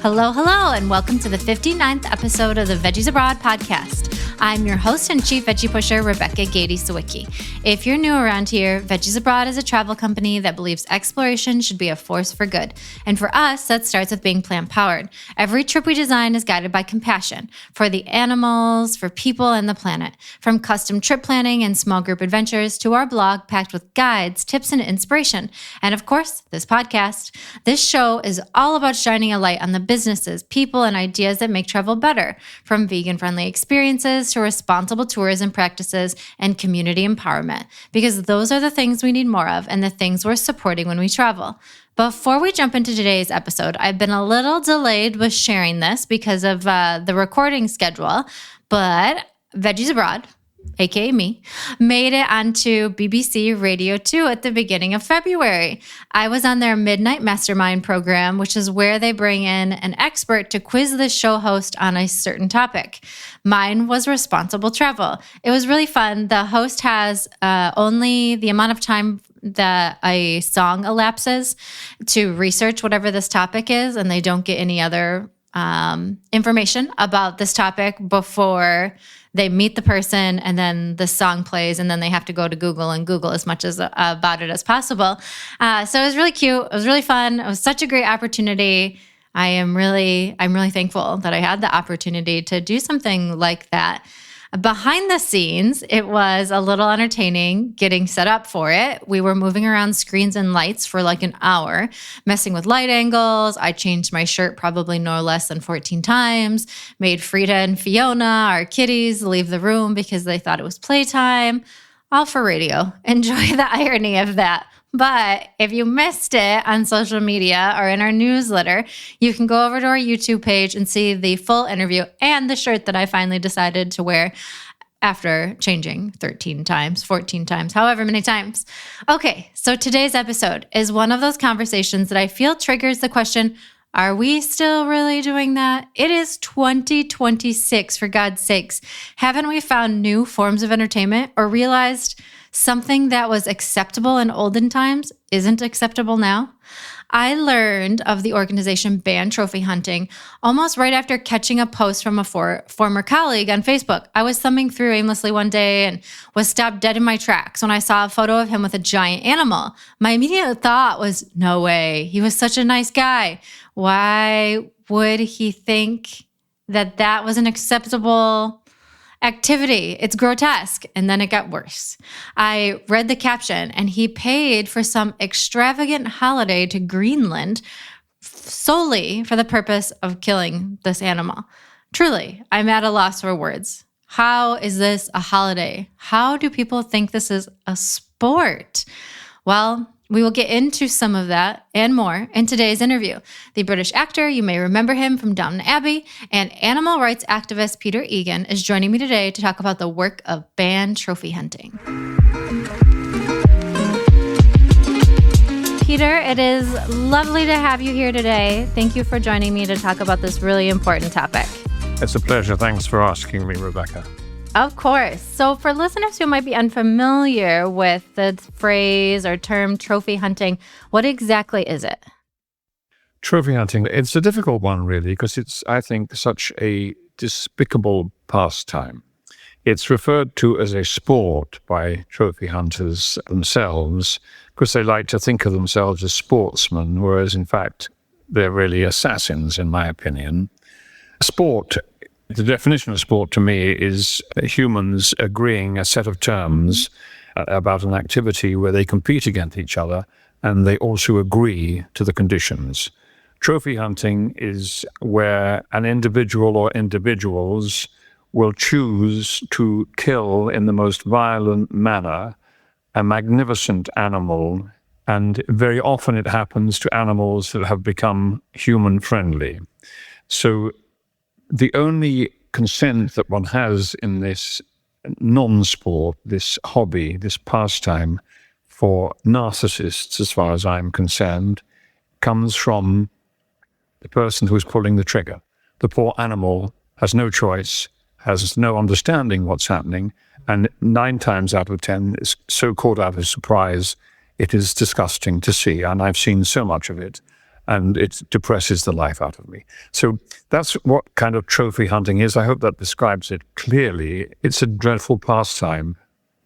Hello, hello, and welcome to the 59th episode of the Veggies Abroad Podcast. I'm your host and chief veggie pusher, Rebecca Gady-Sawicki. If you're new around here, Veggies Abroad is a travel company that believes exploration should be a force for good. And for us, that starts with being plant-powered. Every trip we design is guided by compassion for the animals, for people, and the planet. From custom trip planning and small group adventures to our blog packed with guides, tips, and inspiration. And of course, this podcast. This show is all about shining a light on the businesses, people, and ideas that make travel better, from vegan-friendly experiences to responsible tourism practices and community empowerment, because those are the things we need more of and the things we're supporting when we travel. Before we jump into today's episode, I've been a little delayed with sharing this because of the recording schedule, but Veggies Abroad, aka me, made it onto BBC Radio 2 at the beginning of February. I was on their Midnight Mastermind program, which is where they bring in an expert to quiz the show host on a certain topic. Mine was responsible travel. It was really fun. The host has only the amount of time that a song elapses to research whatever this topic is, and they don't get any other information about this topic before they meet the person, and then the song plays, and then they have to go to Google and Google as much as about it as possible. So it was really cute. It was really fun. It was such a great opportunity. I'm really thankful that I had the opportunity to do something like that. Behind the scenes, it was a little entertaining getting set up for it. We were moving around screens and lights for like an hour, messing with light angles. I changed my shirt probably no less than 14 times, made Frida and Fiona, our kitties, leave the room because they thought it was playtime. All for radio. Enjoy the irony of that. But if you missed it on social media or in our newsletter, you can go over to our YouTube page and see the full interview and the shirt that I finally decided to wear after changing 13 times, 14 times, however many times. Okay, so today's episode is one of those conversations that I feel triggers the question, are we still really doing that? It is 2026, for God's sakes. Haven't we found new forms of entertainment or realized something that was acceptable in olden times isn't acceptable now? I learned of the organization Banned Trophy Hunting almost right after catching a post from a former colleague on Facebook. I was thumbing through aimlessly one day and was stopped dead in my tracks when I saw a photo of him with a giant animal. My immediate thought was, no way, he was such a nice guy. Why would he think that that was an acceptable activity? It's grotesque. And then it got worse. I read the caption, and he paid for some extravagant holiday to Greenland solely for the purpose of killing this animal. Truly, I'm at a loss for words. How is this a holiday? How do people think this is a sport? Well, we will get into some of that and more in today's interview. The British actor, you may remember him from Downton Abbey, and animal rights activist Peter Egan is joining me today to talk about the work of banned trophy hunting. Peter, it is lovely to have you here today. Thank you for joining me to talk about this really important topic. It's a pleasure. Thanks for asking me, Rebecca. Of course. So for listeners who might be unfamiliar with the phrase or term trophy hunting, what exactly is it? Trophy hunting, it's a difficult one, really, because it's, I think, such a despicable pastime. It's referred to as a sport by trophy hunters themselves because they like to think of themselves as sportsmen, whereas, in fact, they're really assassins, in my opinion. Sport, the definition of sport to me is humans agreeing a set of terms about an activity where they compete against each other and they also agree to the conditions. Trophy hunting is where an individual or individuals will choose to kill in the most violent manner a magnificent animal, and very often it happens to animals that have become human-friendly. So the only consent that one has in this non-sport, this hobby, this pastime for narcissists, as far as I'm concerned, comes from the person who's pulling the trigger. The poor animal has no choice, has no understanding what's happening, and 9 times out of 10 is so caught out of surprise, it is disgusting to see, and I've seen so much of it. and it depresses the life out of me. So that's what kind of trophy hunting is. I hope that describes it clearly. It's a dreadful pastime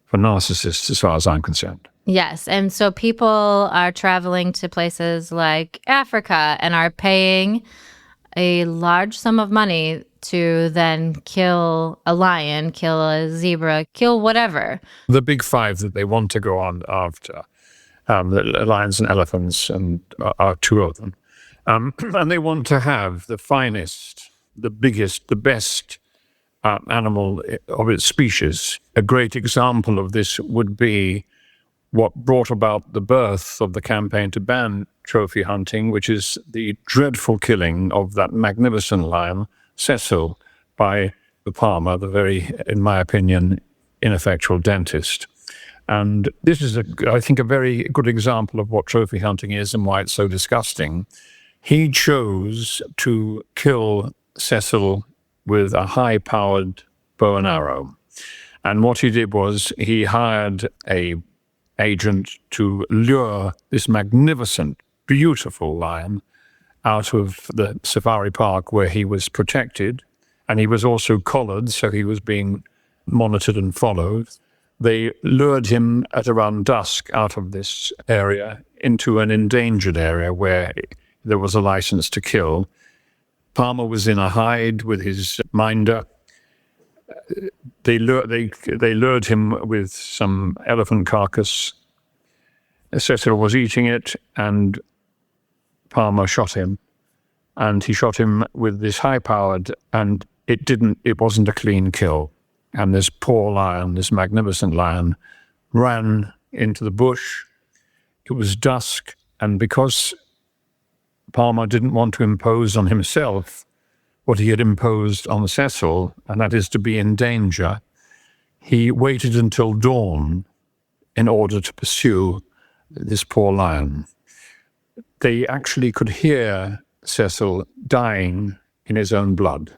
for narcissists, as far as I'm concerned. Yes. And so people are traveling to places like Africa and are paying a large sum of money to then kill a lion, kill a zebra, kill whatever. The big five that they want to go on after, the lions and elephants are two of them. And they want to have the finest, the biggest, the best animal of its species. A great example of this would be what brought about the birth of the campaign to ban trophy hunting, which is the dreadful killing of that magnificent lion, Cecil, by the farmer, the very, in my opinion, ineffectual dentist. And this is, I think, a very good example of what trophy hunting is and why it's so disgusting. He chose to kill Cecil with a high-powered bow and arrow. And what he did was he hired a agent to lure this magnificent, beautiful lion out of the safari park where he was protected. And he was also collared, so he was being monitored and followed. They lured him at around dusk out of this area into an endangered area where there was a license to kill. Palmer was in a hide with his minder. They lured him with some elephant carcass. Cecil was eating it, and Palmer shot him. And he shot him with this high-powered, and it wasn't a clean kill. And this poor lion, this magnificent lion, ran into the bush. It was dusk, and because Palmer didn't want to impose on himself what he had imposed on Cecil, and that is to be in danger, he waited until dawn in order to pursue this poor lion. They actually could hear Cecil dying in his own blood.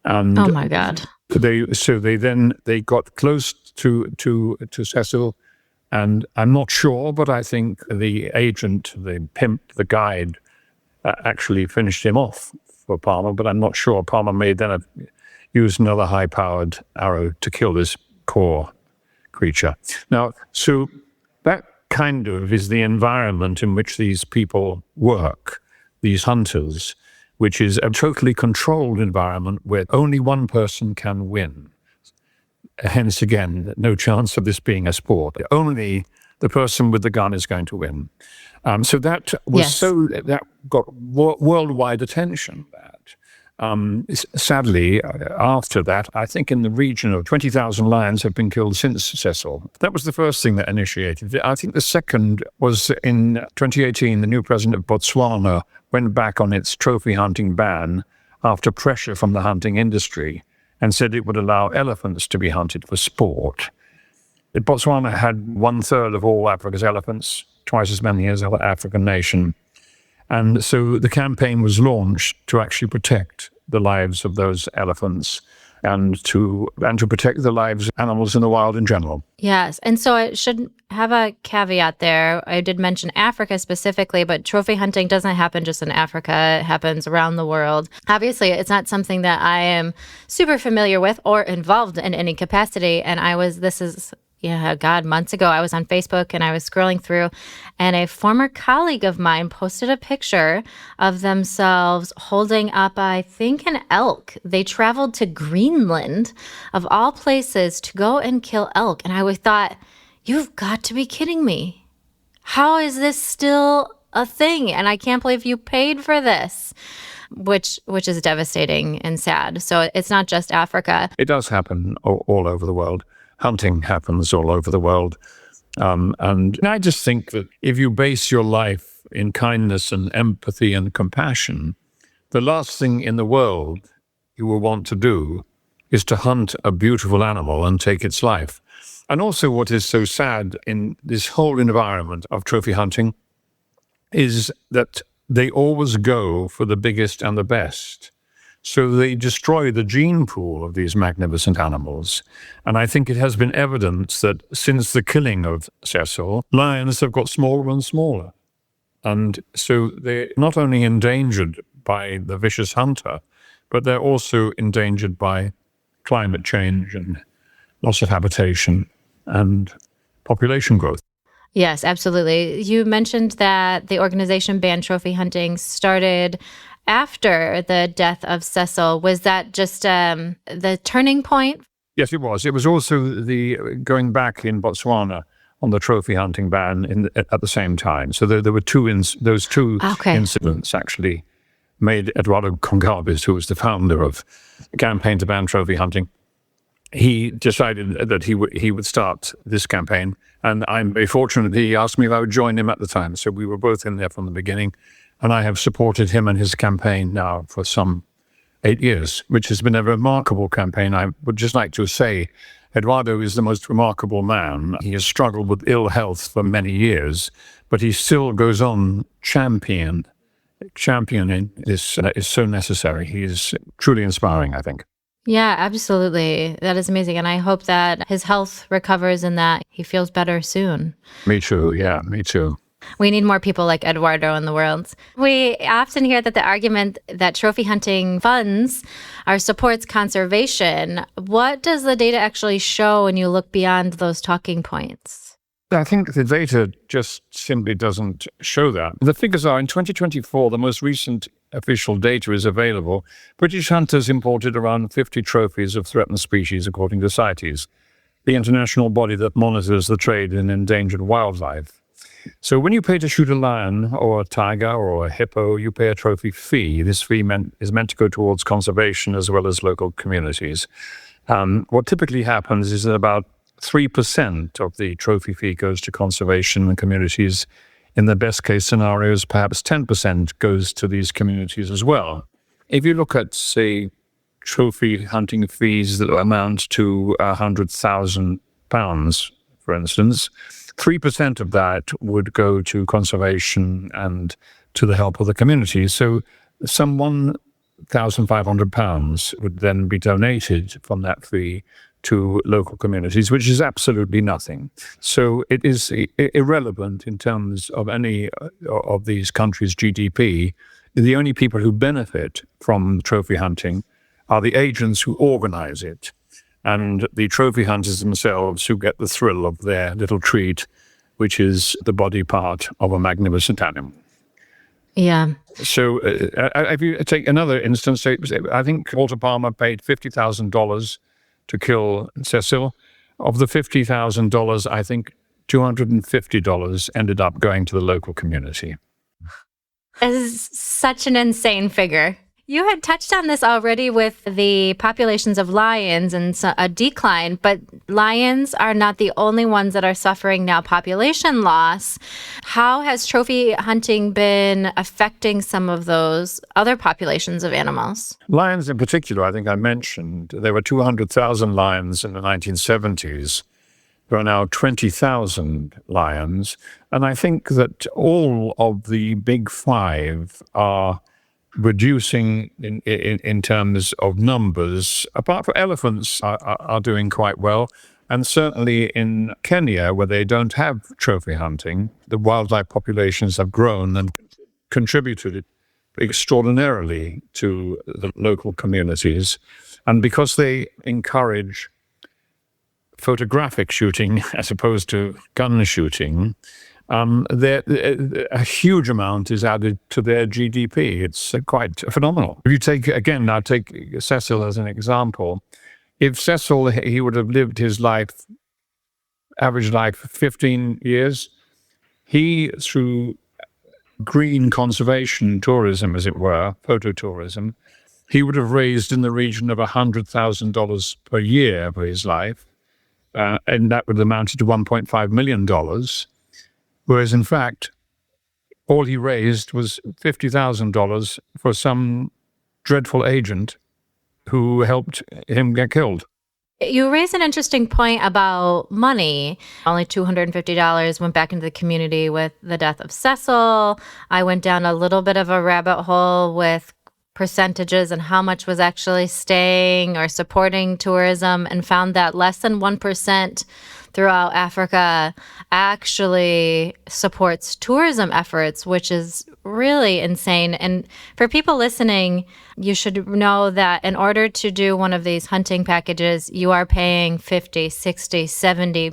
And oh my God. They got close to Cecil, and I'm not sure, but I think the agent, the pimp, the guide, actually finished him off for Palmer, but I'm not sure. Palmer may then have used another high-powered arrow to kill this poor creature. Now, so that kind of is the environment in which these people work, these hunters, which is a totally controlled environment where only one person can win. Hence, again, no chance of this being a sport. Only the person with the gun is going to win. So that was that got worldwide attention. Sadly, after that, I think in the region of 20,000 lions have been killed since Cecil. That was the first thing that initiated it. I think the second was in 2018, the new president of Botswana went back on its trophy hunting ban after pressure from the hunting industry and said it would allow elephants to be hunted for sport. Botswana had 1/3 of all Africa's elephants, twice as many as other African nation. And so the campaign was launched to actually protect the lives of those elephants and to protect the lives of animals in the wild in general. Yes. And so I should have a caveat there. I did mention Africa specifically, but trophy hunting doesn't happen just in Africa. It happens around the world. Obviously, it's not something that I am super familiar with or involved in any capacity. And months ago, I was on Facebook and I was scrolling through, and a former colleague of mine posted a picture of themselves holding up, I think, an elk. They traveled to Greenland, of all places, to go and kill elk. And I thought, you've got to be kidding me. How is this still a thing? And I can't believe you paid for this, which is devastating and sad. So it's not just Africa. It does happen all over the world. Hunting happens all over the world. And I just think that if you base your life in kindness and empathy and compassion, the last thing in the world you will want to do is to hunt a beautiful animal and take its life. And also what is so sad in this whole environment of trophy hunting is that they always go for the biggest and the best. So they destroy the gene pool of these magnificent animals. And I think it has been evidence that since the killing of Cecil, lions have got smaller and smaller. And so they're not only endangered by the vicious hunter, but they're also endangered by climate change and loss of habitation and population growth. Yes, absolutely. You mentioned that the organization banned trophy hunting started after the death of Cecil. Was that just the turning point? Yes, it was. It was also the going back in Botswana on the trophy hunting ban at the same time. So there were those two incidents actually made Eduardo Congalvis, who was the founder of the campaign to ban trophy hunting. He decided that he would start this campaign, and I'm very fortunate he asked me if I would join him at the time. So we were both in there from the beginning, and I have supported him and his campaign now for some 8 years, which has been a remarkable campaign. I would just like to say Eduardo is the most remarkable man. He has struggled with ill health for many years, but he still goes on championing this. That is so necessary. He is truly inspiring, I think. Yeah, absolutely. That is amazing. And I hope that his health recovers and that he feels better soon. Me too. Yeah, me too. We need more people like Eduardo in the world. We often hear that the argument that trophy hunting funds or supports conservation. What does the data actually show when you look beyond those talking points? I think the data just simply doesn't show that. The figures are in 2024, the most recent official data is available. British hunters imported around 50 trophies of threatened species, according to CITES, the international body that monitors the trade in endangered wildlife. So when you pay to shoot a lion or a tiger or a hippo, you pay a trophy fee. This fee is meant to go towards conservation as well as local communities. What typically happens is that about 3% of the trophy fee goes to conservation and communities. In the best case scenarios, perhaps 10% goes to these communities as well. If you look at, say, trophy hunting fees that amount to £100,000, for instance, 3% of that would go to conservation and to the help of the community. So some £1,500 would then be donated from that fee to local communities, which is absolutely nothing. So it is irrelevant in terms of any of these countries' GDP. The only people who benefit from trophy hunting are the agents who organize it and the trophy hunters themselves who get the thrill of their little treat, which is the body part of a magnificent animal. Yeah. So if you take another instance, I think Walter Palmer paid $50,000 to kill Cecil. Of the $50,000, I think $250 ended up going to the local community. This is such an insane figure. You had touched on this already with the populations of lions and a decline, but lions are not the only ones that are suffering now population loss. How has trophy hunting been affecting some of those other populations of animals? Lions in particular, I think I mentioned, there were 200,000 lions in the 1970s. There are now 20,000 lions. And I think that all of the big five are reducing in terms of numbers. Apart from elephants are doing quite well. And certainly in Kenya, where they don't have trophy hunting, the wildlife populations have grown and contributed extraordinarily to the local communities. And because they encourage photographic shooting as opposed to gun shooting, a huge amount is added to their GDP. It's quite phenomenal. If you take Cecil as an example. If Cecil, he would have lived his average life, 15 years, he, through green conservation tourism, as it were, phototourism, he would have raised in the region of $100,000 per year for his life, and that would have amounted to $1.5 million. Whereas, in fact, all he raised was $50,000 for some dreadful agent who helped him get killed. You raise an interesting point about money. Only $250 went back into the community with the death of Cecil. I went down a little bit of a rabbit hole with percentages and how much was actually staying or supporting tourism and found that less than 1% throughout Africa actually supports tourism efforts, which is really insane. And for people listening, you should know that in order to do one of these hunting packages, you are paying 50, 60, 70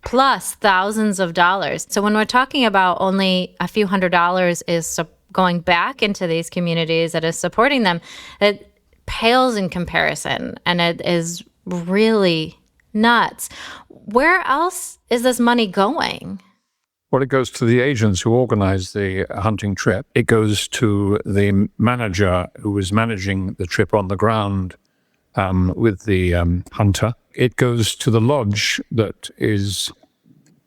plus thousands of dollars. So when we're talking about only a few $100s is going back into these communities that is supporting them, it pales in comparison, and it is really nuts. Where else is this money going? Well, it goes to the agents who organize the hunting trip. It goes to the manager who is managing the trip on the ground with the hunter. It goes to the lodge that is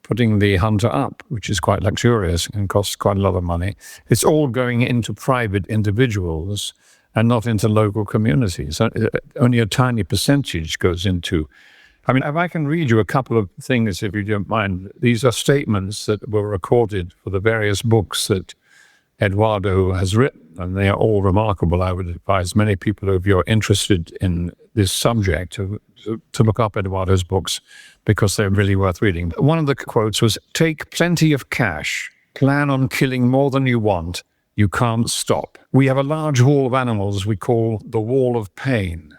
putting the hunter up, which is quite luxurious and costs quite a lot of money. It's all going into private individuals and not into local communities. Only a tiny percentage goes into. I mean, if I can read you a couple of things, if you don't mind. These are statements that were recorded for the various books that Eduardo has written, and they are all remarkable. I would advise many people, if you're interested in this subject, to look up Eduardo's books, because they're really worth reading. One of the quotes was, "Take plenty of cash, plan on killing more than you want, you can't stop. We have a large hall of animals we call the Wall of Pain.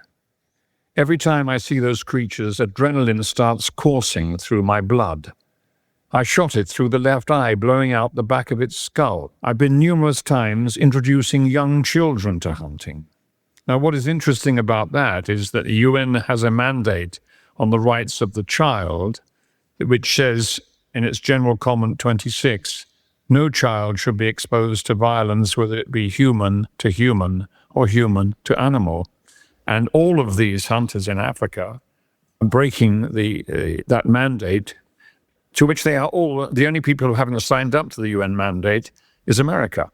Every time I see those creatures, adrenaline starts coursing through my blood. I shot it through the left eye, blowing out the back of its skull. I've been numerous times introducing young children to hunting." Now, what is interesting about that is that the UN has a mandate on the rights of the child, which says in its General Comment 26, no child should be exposed to violence, whether it be human to human or human to animal. And all of these hunters in Africa are breaking that mandate, to which they are all, the only people who haven't signed up to the UN mandate is America.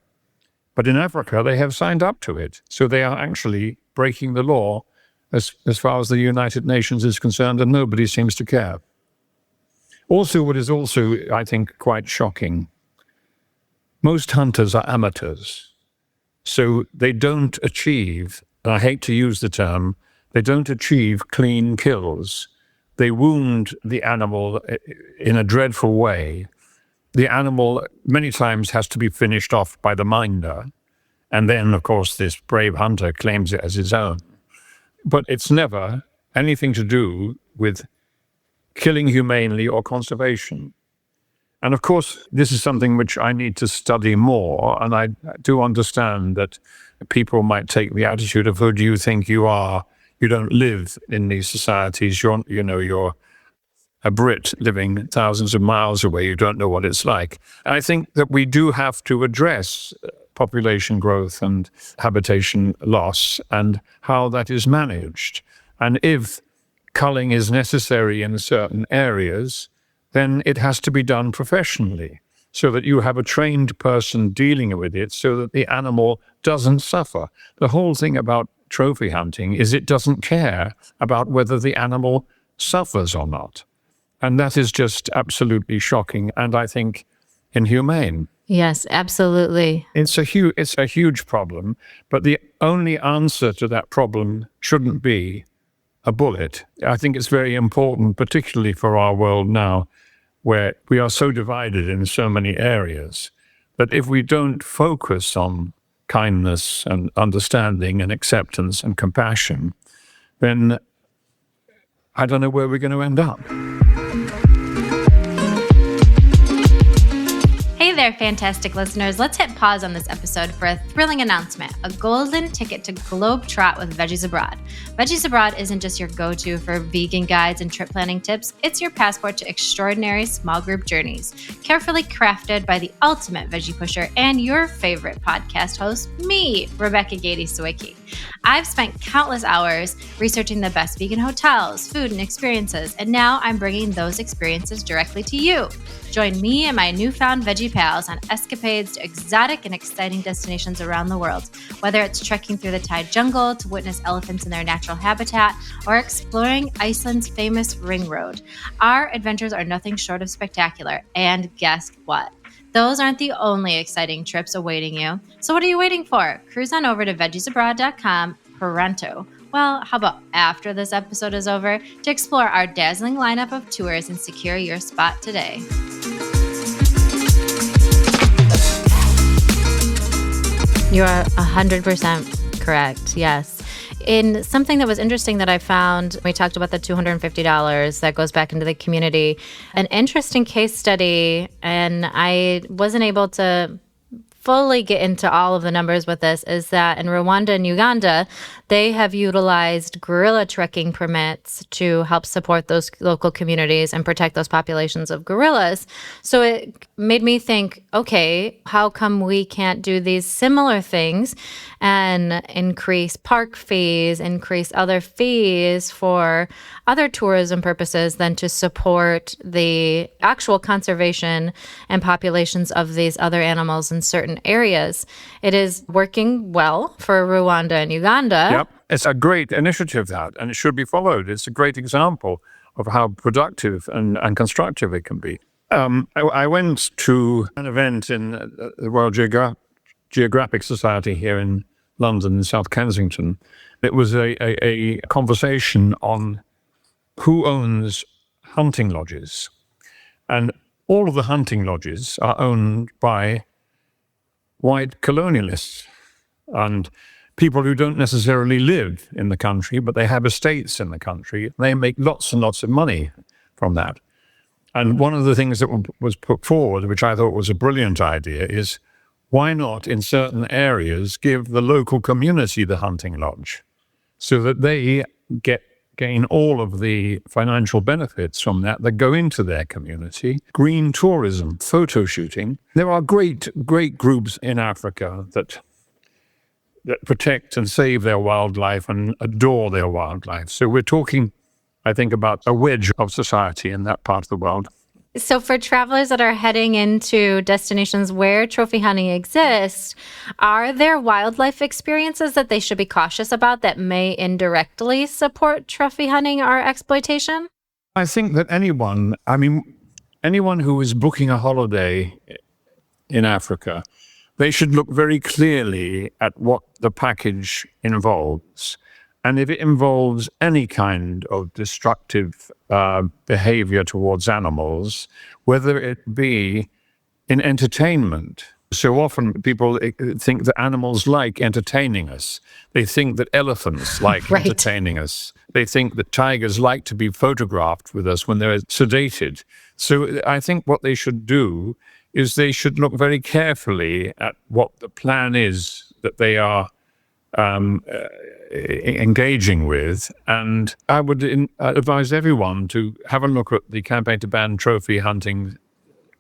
But in Africa, they have signed up to it. So they are actually breaking the law as far as the United Nations is concerned, and nobody seems to care. Also, what is also, I think, quite shocking, most hunters are amateurs. So they don't achieve, and I hate to use the term, they don't achieve clean kills. They wound the animal in a dreadful way. The animal many times has to be finished off by the minder. And then, of course, this brave hunter claims it as his own. But it's never anything to do with killing humanely or conservation. And of course, this is something which I need to study more. And I do understand that people might take the attitude of, who do you think you are? You don't live in these societies. You're a Brit living thousands of miles away. You don't know what it's like. I think that we do have to address population growth and habitation loss and how that is managed. And if culling is necessary in certain areas, then it has to be done professionally, so that you have a trained person dealing with it, so that the animal doesn't suffer. The whole thing about trophy hunting is it doesn't care about whether the animal suffers or not. And that is just absolutely shocking, and I think inhumane. Yes, absolutely. It's a huge problem, but the only answer to that problem shouldn't be a bullet. I think it's very important, particularly for our world now, where we are so divided in so many areas, that if we don't focus on kindness and understanding and acceptance and compassion, then I don't know where we're going to end up. Hey there, fantastic listeners. Let's hit pause on this episode for a thrilling announcement, a golden ticket to Globetrot with Veggies Abroad. Veggies Abroad isn't just your go-to for vegan guides and trip planning tips. It's your passport to extraordinary small group journeys, carefully crafted by the ultimate veggie pusher and your favorite podcast host, me, Rebecca Gady-Sawicki. I've spent countless hours researching the best vegan hotels, food, and experiences, and now I'm bringing those experiences directly to you. Join me and my newfound veggie pals on escapades to exotic and exciting destinations around the world, whether it's trekking through the Thai jungle to witness elephants in their natural habitat or exploring Iceland's famous ring road. Our adventures are nothing short of spectacular, and guess what? Those aren't the only exciting trips awaiting you. So what are you waiting for? Cruise on over to veggiesabroad.com pronto. well, how about after this episode is over, to explore our dazzling lineup of tours and secure your spot today. You are 100% correct, yes. In something that was interesting that I found, we talked about the $250 that goes back into the community. An interesting case study, and I wasn't able to fully get into all of the numbers with this, is that in Rwanda and Uganda, they have utilized guerrilla trekking permits to help support those local communities and protect those populations of gorillas. So it made me think, okay, how come we can't do these similar things and increase park fees, increase other fees for other tourism purposes than to support the actual conservation and populations of these other animals in certain areas? It is working well for Rwanda and Uganda. Yep. It's a great initiative, that, and it should be followed. It's a great example of how productive and constructive it can be. I went to an event in the World Geographic Society here in London, in South Kensington. It was a conversation on who owns hunting lodges. And all of the hunting lodges are owned by white colonialists and people who don't necessarily live in the country, but they have estates in the country. They make lots and lots of money from that. And one of the things that was put forward, which I thought was a brilliant idea, is why not in certain areas give the local community the hunting lodge so that they gain all of the financial benefits from that go into their community. Green tourism, photo shooting. There are great groups in Africa that protect and save their wildlife and adore their wildlife. So we're talking, I think, about a wedge of society in that part of the world. So for travelers that are heading into destinations where trophy hunting exists, are there wildlife experiences that they should be cautious about that may indirectly support trophy hunting or exploitation? I think that anyone who is booking a holiday in Africa, they should look very clearly at what the package involves. And if it involves any kind of destructive behavior towards animals, whether it be in entertainment. So often people think that animals like entertaining us. They think that elephants like Right. entertaining us. They think that tigers like to be photographed with us when they're sedated. So I think what they should do is they should look very carefully at what the plan is that they are engaging with. And I would advise everyone to have a look at the Campaign to Ban Trophy Hunting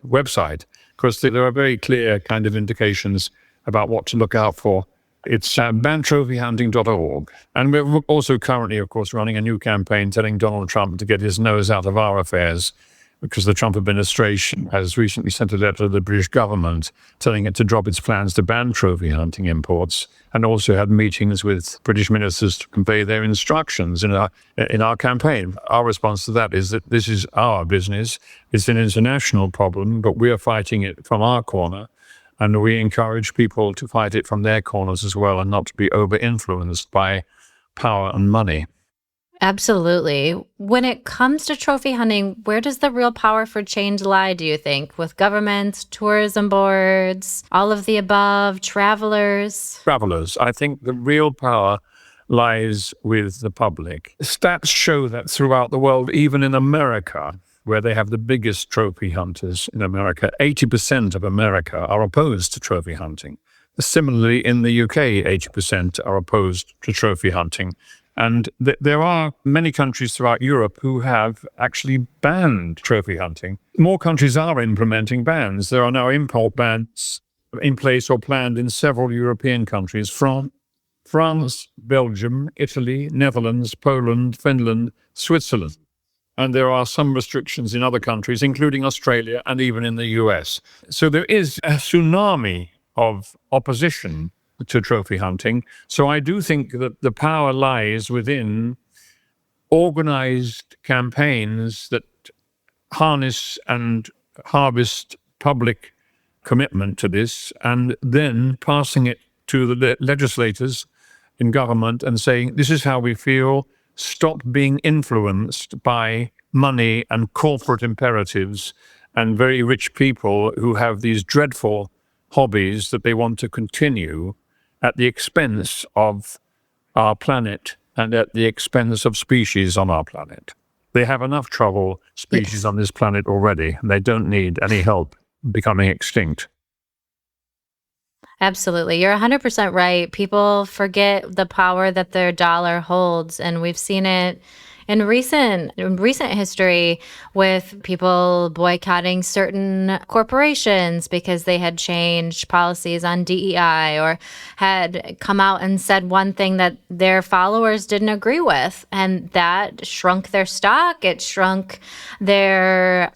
website, because there are very clear kind of indications about what to look out for. It's bantrophyhunting.org. And we're also currently, of course, running a new campaign telling Donald Trump to get his nose out of our affairs, because the Trump administration has recently sent a letter to the British government telling it to drop its plans to ban trophy hunting imports, and also had meetings with British ministers to convey their instructions in our campaign. Our response to that is that this is our business. It's an international problem, but we are fighting it from our corner, and we encourage people to fight it from their corners as well and not to be over-influenced by power and money. Absolutely. When it comes to trophy hunting, where does the real power for change lie, do you think? With governments, tourism boards, all of the above, travelers? Travelers. I think the real power lies with the public. Stats show that throughout the world, even in America, where they have the biggest trophy hunters in America, 80% of America are opposed to trophy hunting. Similarly, in the UK, 80% are opposed to trophy hunting. And there are many countries throughout Europe who have actually banned trophy hunting. More countries are implementing bans. There are now import bans in place or planned in several European countries: France, Belgium, Italy, Netherlands, Poland, Finland, Switzerland. And there are some restrictions in other countries, including Australia and even in the US. So there is a tsunami of opposition to trophy hunting. So I do think that the power lies within organized campaigns that harness and harvest public commitment to this, and then passing it to the legislators in government and saying, this is how we feel, stop being influenced by money and corporate imperatives and very rich people who have these dreadful hobbies that they want to continue at the expense of our planet and at the expense of species on our planet. They have enough trouble, species on this planet already, and they don't need any help becoming extinct. Absolutely. You're 100% right. People forget the power that their dollar holds, and we've seen it in recent history with people boycotting certain corporations because they had changed policies on DEI or had come out and said one thing that their followers didn't agree with, and that shrunk their stock, it shrunk their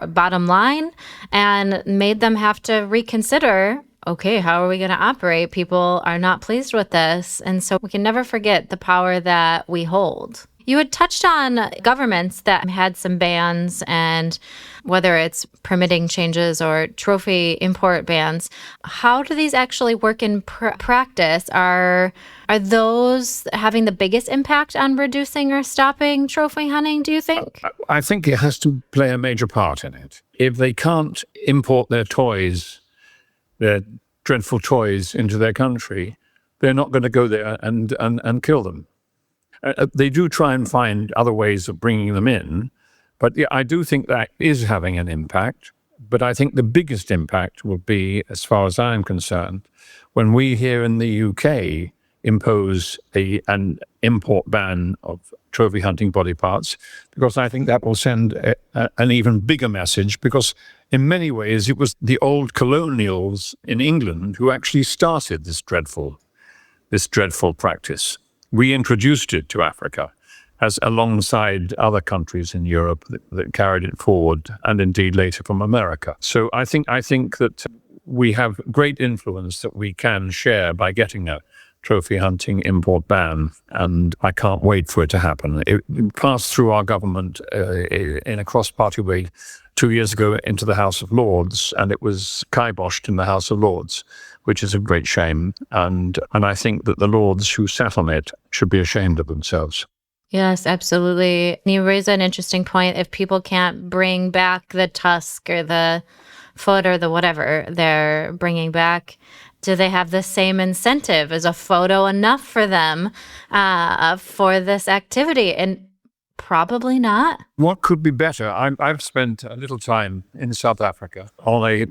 bottom line and made them have to reconsider, okay, how are we going to operate? People are not pleased with this. And so we can never forget the power that we hold. You had touched on governments that had some bans, and whether it's permitting changes or trophy import bans. How do these actually work in practice? Are those having the biggest impact on reducing or stopping trophy hunting, do you think? I think it has to play a major part in it. If they can't import their toys, their dreadful toys, into their country, they're not going to go there and kill them. They do try and find other ways of bringing them in, but yeah, I do think that is having an impact. But I think the biggest impact will be, as far as I'm concerned, when we here in the UK impose an import ban of trophy hunting body parts, because I think that will send an even bigger message, because in many ways it was the old colonials in England who actually started this dreadful practice. We introduced it to Africa as alongside other countries in Europe that carried it forward, and indeed later from America. So I think that we have great influence that we can share by getting a trophy hunting import ban, and I can't wait for it to happen. It passed through our government in a cross-party way 2 years ago into the House of Lords, and it was kiboshed in the House of Lords, which is a great shame. And I think that the Lords who sat on it should be ashamed of themselves. Yes, absolutely. You raise an interesting point. If people can't bring back the tusk or the foot or the whatever they're bringing back, do they have the same incentive? Is a photo enough for them for this activity? And probably not. What could be better? I've spent a little time in South Africa on a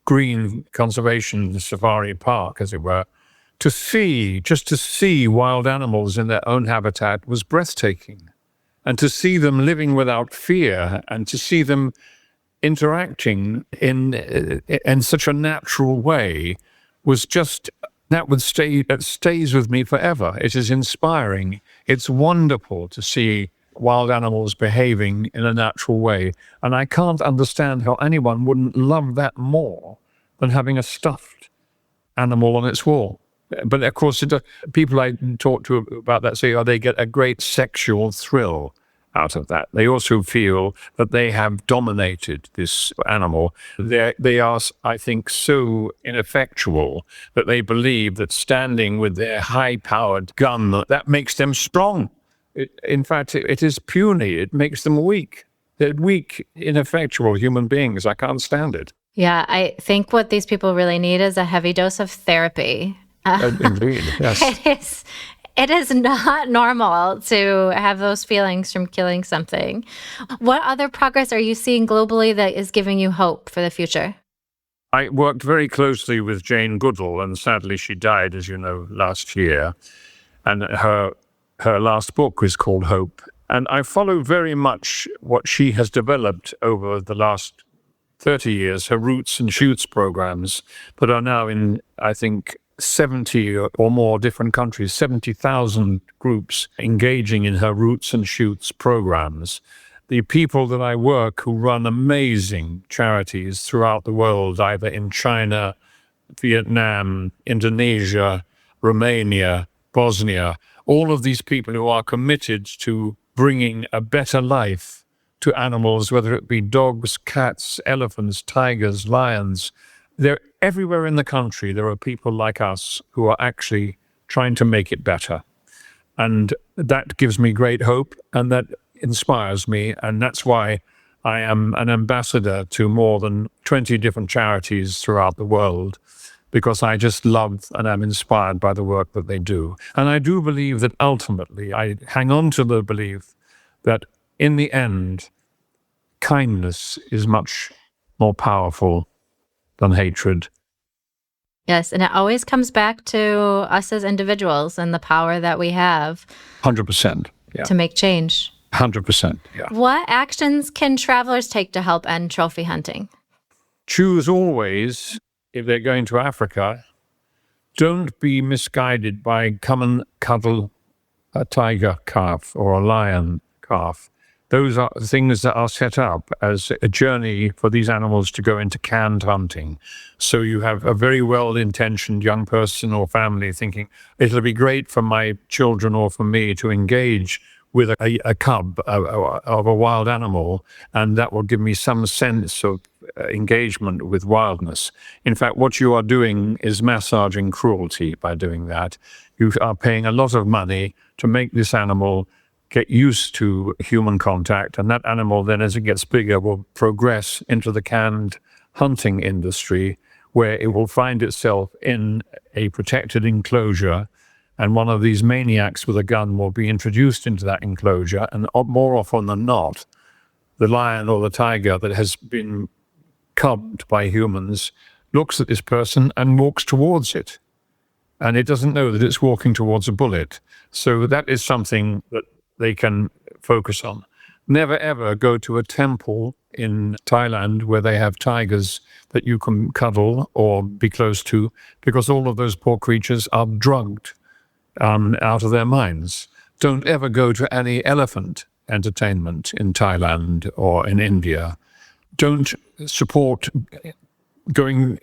green conservation safari park, as it were. Just to see wild animals in their own habitat was breathtaking. And to see them living without fear, and to see them interacting in such a natural way was just, that stays with me forever. It is inspiring. It's wonderful to see wild animals behaving in a natural way. And I can't understand how anyone wouldn't love that more than having a stuffed animal on its wall. But of course, people I talk to about that say, they get a great sexual thrill out of that. They also feel that they have dominated this animal. They are, I think, so ineffectual that they believe that standing with their high-powered gun, that makes them strong. In fact, it is puny. It makes them weak. They're weak, ineffectual human beings. I can't stand it. Yeah, I think what these people really need is a heavy dose of therapy. Indeed, yes. It is not normal to have those feelings from killing something. What other progress are you seeing globally that is giving you hope for the future? I worked very closely with Jane Goodall, and sadly she died, as you know, last year. And her last book is called Hope. And I follow very much what she has developed over the last 30 years, her Roots and Shoots programs that are now in, I think, 70 or more different countries, 70,000 groups engaging in her Roots and Shoots programs. The people that I work who run amazing charities throughout the world, either in China, Vietnam, Indonesia, Romania, Bosnia, all of these people who are committed to bringing a better life to animals, whether it be dogs, cats, elephants, tigers, lions. They're everywhere in the country. There are people like us who are actually trying to make it better. And that gives me great hope, and that inspires me. And that's why I am an ambassador to more than 20 different charities throughout the world, because I just love and am inspired by the work that they do. And I do believe that ultimately, I hang on to the belief that in the end, kindness is much more powerful than hatred. Yes, and it always comes back to us as individuals and the power that we have 100%. Yeah. to make change. 100%. Yeah. What actions can travelers take to help end trophy hunting? Choose always, if they're going to Africa, don't be misguided by come and cuddle a tiger calf or a lion calf. Those are things that are set up as a journey for these animals to go into canned hunting. So you have a very well-intentioned young person or family thinking, it'll be great for my children or for me to engage with a cub of a wild animal, and that will give me some sense of engagement with wildness. In fact, what you are doing is massaging cruelty by doing that. You are paying a lot of money to make this animal get used to human contact, and that animal then, as it gets bigger, will progress into the canned hunting industry, where it will find itself in a protected enclosure, and one of these maniacs with a gun will be introduced into that enclosure, and more often than not, the lion or the tiger that has been cubbed by humans looks at this person and walks towards it, and it doesn't know that it's walking towards a bullet. So that is something that they can focus on. Never ever go to a temple in Thailand where they have tigers that you can cuddle or be close to, because all of those poor creatures are drugged out of their minds. Don't ever go to any elephant entertainment in Thailand or in India. Don't support going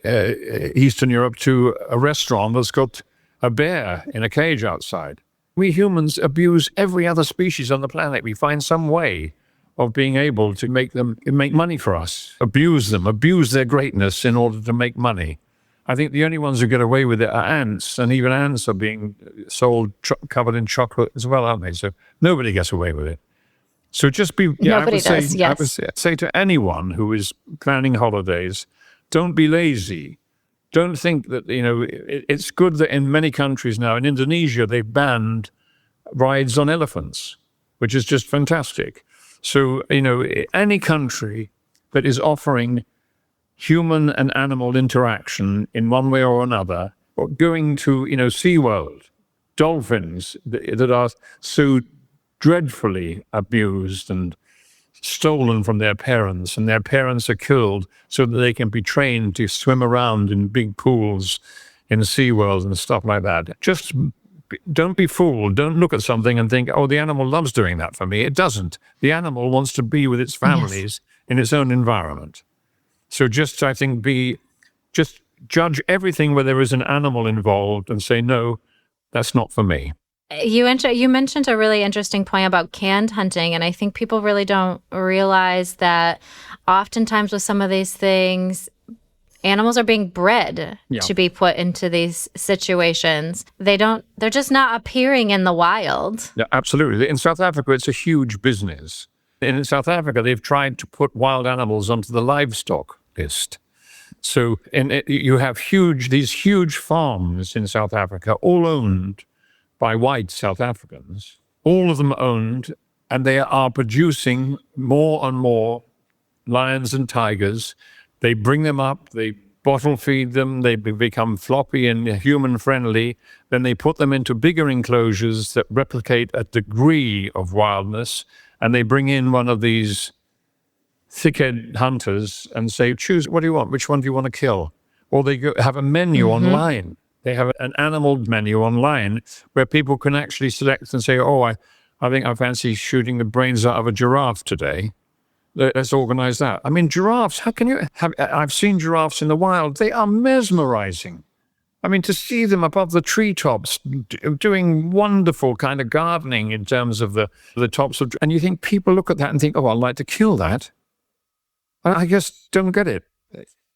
Eastern Europe to a restaurant that's got a bear in a cage outside. We humans abuse every other species on the planet. We find some way of being able to make them make money for us, abuse them, abuse their greatness in order to make money. I think the only ones who get away with it are ants, and even ants are being sold covered in chocolate as well, aren't they? So nobody gets away with it. So just be, Nobody does, yes. I would say to anyone who is planning holidays, don't be lazy. Don't think that, it's good that in many countries now, in Indonesia, they've banned rides on elephants, which is just fantastic. So, any country that is offering human and animal interaction in one way or another, or going to, SeaWorld, dolphins that are so dreadfully abused and stolen from their parents, and their parents are killed so that they can be trained to swim around in big pools in SeaWorld and stuff like that. Just don't be fooled. Don't look at something and think, oh, the animal loves doing that for me. It doesn't. The animal wants to be with its families in its own environment. So I think, just judge everything where there is an animal involved and say, no, that's not for me. You mentioned a really interesting point about canned hunting, and I think people really don't realize that oftentimes with some of these things, animals are being bred to be put into these situations. They're just not appearing in the wild. Yeah, absolutely. In South Africa, it's a huge business. In South Africa, they've tried to put wild animals onto the livestock list. So you have these huge farms in South Africa, all owned by white South Africans, all of them owned, and they are producing more and more lions and tigers. They bring them up, they bottle feed them, they become floppy and human-friendly, then they put them into bigger enclosures that replicate a degree of wildness, and they bring in one of these thick-head hunters and say, choose, what do you want? Which one do you want to kill? Or they have a menu online. They have an animal menu online where people can actually select and say, oh, I think I fancy shooting the brains out of a giraffe today. Let's organize that. I mean, giraffes, how can you have... I've seen giraffes in the wild. They are mesmerizing. I mean, to see them above the treetops doing wonderful kind of gardening in terms of the tops of... And you think people look at that and think, oh, I'd like to kill that. I just don't get it.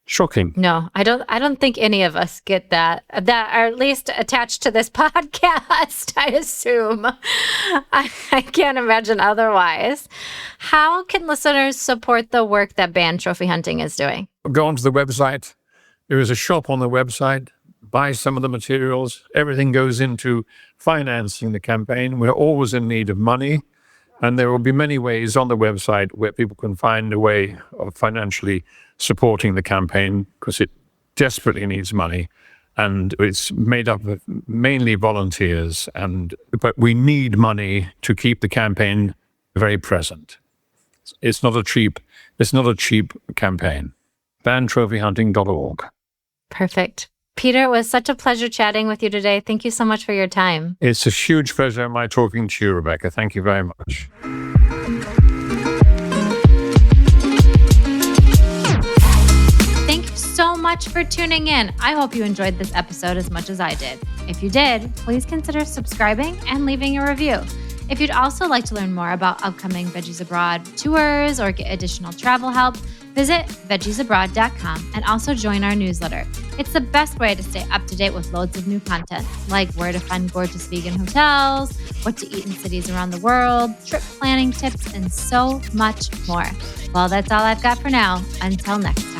Shocking. No, I don't think any of us get that are at least attached to this podcast, I assume. I can't imagine otherwise. How can listeners support the work that Banned Trophy Hunting is doing? Go onto the website. There is a shop on the website. Buy some of the materials. Everything goes into financing the campaign. We're always in need of money. And there will be many ways on the website where people can find a way of financially supporting the campaign, because it desperately needs money. And it's made up of mainly volunteers. But we need money to keep the campaign very present. It's not a cheap campaign. BannedTrophyHunting.org. Perfect. Peter, it was such a pleasure chatting with you today. Thank you so much for your time. It's a huge pleasure, my talking to you, Rebecca. Thank you very much. Thank you so much for tuning in. I hope you enjoyed this episode as much as I did. If you did, please consider subscribing and leaving a review. If you'd also like to learn more about upcoming Veggies Abroad tours or get additional travel help, visit veggiesabroad.com and also join our newsletter. It's the best way to stay up to date with loads of new content, like where to find gorgeous vegan hotels, what to eat in cities around the world, trip planning tips, and so much more. Well, that's all I've got for now. Until next time.